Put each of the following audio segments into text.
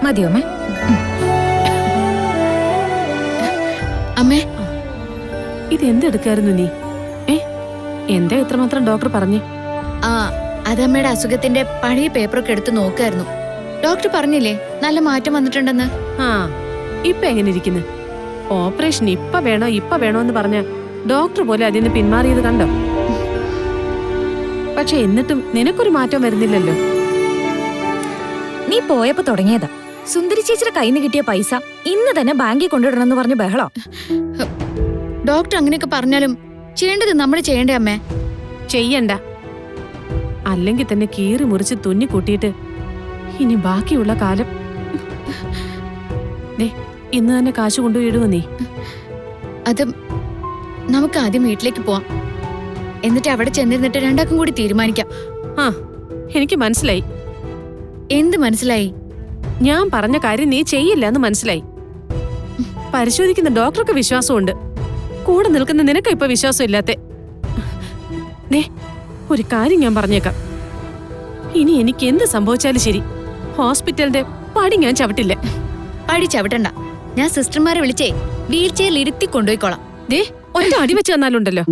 മതിയോ അമ്മേ? അമ്മേ, ഇതെന്തെടുക്കായിരുന്നു നീ? എന്താ ഇത്രമാത്രം ഡോക്ടർ പറഞ്ഞു? അതമ്മയുടെ അസുഖത്തിന്റെ പഴയ പേപ്പറൊക്കെ എടുത്ത് നോക്കായിരുന്നു. ഡോക്ടർ പറഞ്ഞില്ലേ നല്ല മാറ്റം വന്നിട്ടുണ്ടെന്ന്. ഇപ്പൊ എങ്ങനെ ഇരിക്കുന്നു? ഓപ്പറേഷൻ ഇപ്പൊ വേണോ എന്ന് പറഞ്ഞ ഡോക്ടർ പോലെ അതിന് പിന്മാറിയത് കണ്ടോ? പക്ഷെ എന്നിട്ടും നിനക്കൊരു മാറ്റം വരുന്നില്ലല്ലോ. നീ പോയപ്പോ തുടങ്ങിയതാ. സുന്ദരി ചേച്ചിയുടെ കയ്യിൽ നിന്ന് കിട്ടിയ പൈസ ഇന്ന് തന്നെ ബാങ്കിൽ കൊണ്ടുവിടണമെന്ന് പറഞ്ഞ് ബഹളം. ഡോക്ടർ അങ്ങനെയൊക്കെ പറഞ്ഞാലും ചെയ്യേണ്ടത് നമ്മൾ ചെയ്യണ്ടേ അമ്മേ? ചെയ്യണ്ട. അല്ലെങ്കിൽ തന്നെ കീറി മുറിച്ച് തുന്നി കൂട്ടിയിട്ട് ഇനി ബാക്കിയുള്ള കാലം ഇന്ന് തന്നെ കാശ് കൊണ്ടുപോയി ഇടുവോ നീ? അത് നമുക്ക് ആദ്യം വീട്ടിലേക്ക് പോവാം. എന്നിട്ട് അവിടെ ചെന്നിരുന്നിട്ട് രണ്ടാക്കും കൂടി തീരുമാനിക്കാം. എനിക്ക് മനസ്സിലായി. എന്ത് മനസ്സിലായി? ഞാൻ പറഞ്ഞ കാര്യം നീ ചെയ്യില്ല എന്ന് മനസ്സിലായി. പരിശോധിക്കുന്ന ഡോക്ടർക്ക് വിശ്വാസമുണ്ട്, കൂടെ നിൽക്കുന്ന നിനക്ക് ഇപ്പൊ വിശ്വാസം ഇല്ലാത്തെ. ഒരു കാര്യം ഞാൻ പറഞ്ഞേക്കാം, ഇനി എനിക്ക് എന്ത് സംഭവിച്ചാലും ശരി ഹോസ്പിറ്റലിന്റെ പടി ഞാൻ ചവിട്ടില്ല. പടി ചവിട്ടണ്ട, ഞാൻ സിസ്റ്റർമാരെ വിളിച്ചേ വീൽ ചെയറിൽ ഇരുത്തി കൊണ്ടുപോയിക്കോളാം. ഒറ്റ അടി വെച്ച് തന്നാലുണ്ടല്ലോ.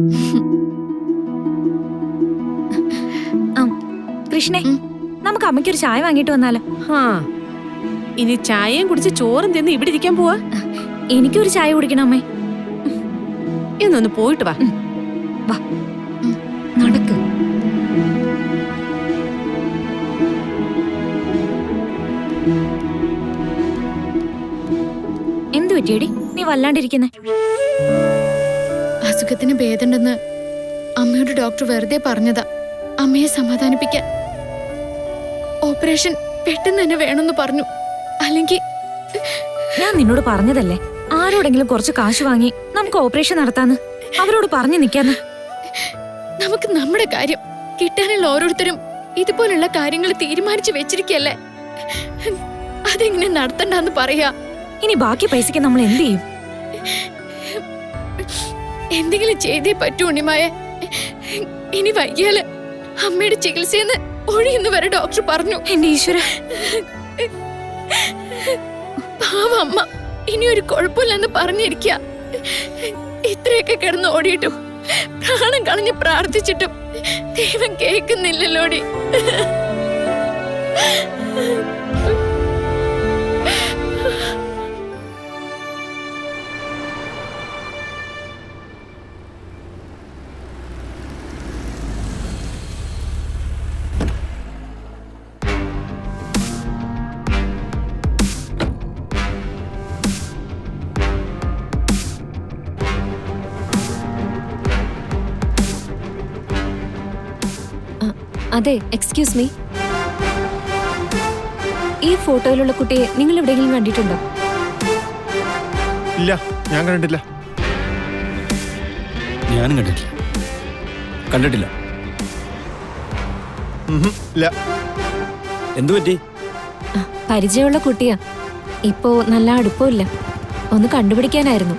കൃഷ്ണേ, നമുക്ക് അമ്മയ്ക്കൊരു ചായ വാങ്ങിട്ട് വന്നാലോ? ഇനി ചായയും കുടിച്ച് ചോറും തിന്ന് ഇവിടെ ഇരിക്കാൻ പോവാ? എനിക്കൊരു ചായ കുടിക്കണം അമ്മേ. എന്നൊന്ന് പോയിട്ട് വാ. നടക്ക്. എന്തു പറ്റിയടി നീ വല്ലാണ്ടിരിക്കുന്നെ? അസുഖത്തിന് ഭേദമുണ്ടെന്ന് അമ്മയോട് ഡോക്ടർ വെറുതെ പറഞ്ഞതാ, അമ്മയെ സമാധാനിപ്പിക്കാൻ. ഓപ്പറേഷൻ പെട്ടെന്ന് തന്നെ വേണമെന്ന് പറഞ്ഞു. അല്ലെങ്കിൽ ഞാൻ നിന്നോട് പറഞ്ഞതല്ലേ ആരോടെങ്കിലും കുറച്ച് കാശ് വാങ്ങി നമുക്ക് ഓപ്പറേഷൻ നടത്താന്ന്. അവരോട് പറഞ്ഞു നിക്കാന്ന്. നമുക്ക് നമ്മുടെ കാര്യം കിട്ടാനുള്ള ഓരോരുത്തരും ഇതുപോലുള്ള കാര്യങ്ങൾ തീരുമാനിച്ചു വെച്ചിരിക്കല്ലേ, അതെങ്ങനെ നടത്തണ്ടെന്ന് പറയാ. ഇനി ബാക്കി പൈസക്ക് നമ്മൾ എന്ത് ചെയ്യും? എന്തെങ്കിലും ചെയ്തേ പറ്റൂ ഉണ്ണിമായ. ഇനി വൈകിയാല് അമ്മയുടെ ചികിത്സയെന്ന് ഒഴിയെന്ന് വരെ ഡോക്ടർ പറഞ്ഞു. എന്റെ ഈശ്വര, പാവ അമ്മ ഇനി ഒരു കുഴപ്പമില്ലെന്ന് പറഞ്ഞിരിക്കുക. ഇത്രയൊക്കെ കിടന്ന് ഓടിയിട്ടും പ്രാണം കളഞ്ഞ് പ്രാർത്ഥിച്ചിട്ടും ദൈവം കേൾക്കുന്നില്ലല്ലോടി. അതെ, എക്സ്ക്യൂസ് മീ, ഈ ഫോട്ടോയിലുള്ള കുട്ടിയെ നിങ്ങൾ എവിടെയെങ്കിലും കണ്ടിട്ടുണ്ടോ? ഇല്ല, ഞാൻ കണ്ടിട്ടില്ല. ഞാനും കണ്ടിട്ടില്ല. ഇല്ല. എന്തു പറ്റി? പരിചയമുള്ള കുട്ടിയാ. ഇപ്പോ നല്ല അടുപ്പമില്ല, ഒന്ന് കണ്ടുപിടിക്കാനായിരുന്നു.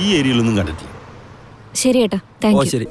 ഈ ഏരിയയിലൊന്നും കണ്ടിട്ടില്ല. ശരി ഏട്ടാ, താങ്ക് യു. ശരി.